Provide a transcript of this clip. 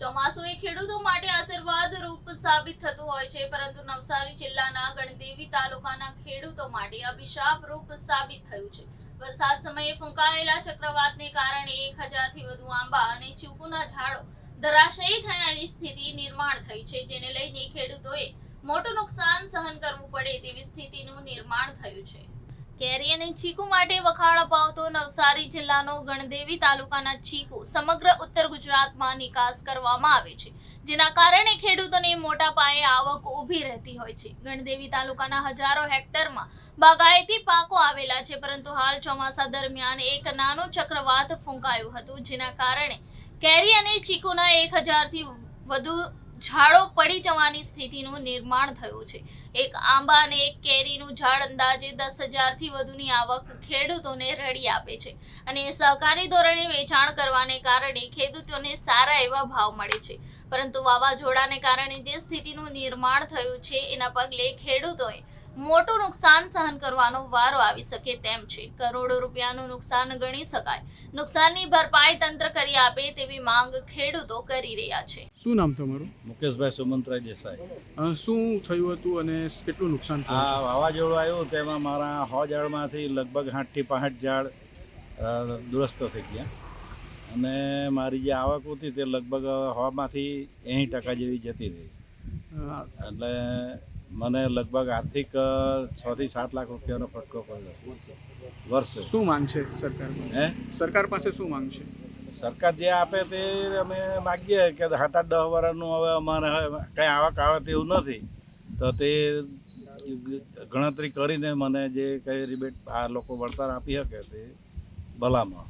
ચોમાસું એ ખેડૂતો માટે આશીર્વાદ રૂપ સાબિત થતું હોય છે, પરંતુ નવસારી જિલ્લાના ગણદેવી તાલુકાના ખેડૂતો માટે અભિશાપ રૂપ સાબિત થયું છે। વરસાદ સમયે ફૂંકાયેલા ચક્રવાતને કારણે 1000 થી વધુ આંબા અને ચીકુના ઝાડો ધરાશયી થયાની સ્થિતિ નિર્માણ થઈ છે, જેને લઈને ખેડૂતોએ મોટું નુકસાન સહન કરવું પડે તેવી સ્થિતિનું નિર્માણ થયું છે। કેરી અને ચીકુ માટે વખાણ અપાવતો નવસારી જિલ્લાનો ગણદેવી તાલુકાના ચીકુ સમગ્ર ઉત્તર ગુજરાતમાં નિકાસ કરવામાં આવે છે, જેના કારણે ખેડૂતોને મોટા પાયે આવક ઊભી રહેતી હોય છે। ગણદેવી તાલુકાના હજારો હેક્ટરમાં બાગાયતી પાકો આવેલા છે, પરંતુ હાલ ચોમાસા દરમિયાન એક નાનું ચક્રવાત ફૂંકાયું હતું, જેના કારણે કેરી અને ચીકુના 1000 થી વધુ ઝાડો પડી જવાની સ્થિતિનું નિર્માણ થયું છે। એક આંબા અને એક કેરીનું ઝાડ અંદાજે 10,000 થી વધુની આવક ખેડૂતોને રળી આપે છે, અને સહકારી ધોરણે વેચાણ કરવાને કારણે ખેડૂતોને સારા એવા ભાવ મળે છે। પરંતુ વાવાઝોડાને કારણે જે સ્થિતિનું નિર્માણ થયું છે, એના પગલે ખેડૂતોએ મોટું નુકસાન સહન કરવાનો વારો આવી શકે તેમ છે। કરોડો રૂપિયાનું નુકસાન ગણી શકાય। નુકસાનની ભરપાઈ તંત્ર કરી આપે તેવી માંગ ખેડૂતો કરી રહ્યા છે। શું નામ તમારું? મુકેશભાઈ સુમંતરાય દેસાઈ। શું થયું હતું અને કેટલું નુકસાન થયું? આ વાવાઝોડું આવ્યું તેમાં મારા 100 ઝાડમાંથી લગભગ 60 થી 65 ઝાડ દુરસ્ત થઈ ગયા, અને મારી જે આવક હતી તે લગભગ 100માંથી 80% જેવી જતી રહી। એટલે મને લગભગ આર્થિક 6 થી 7 લાખ રૂપિયાનો ફટકો પડ્યો વર્ષે। શું માંગ છે સરકાર સરકાર પાસે? શું માંગ છે? સરકાર જે આપે તે અમે માગીએ કે 7-10 વર્ષનું હવે અમારે કંઈ આવક આવે તેવું નથી, તો તે ગણતરી કરીને મને જે કંઈ રિબેટ આ લોકો વળતર આપી શકે તે ભલામાં।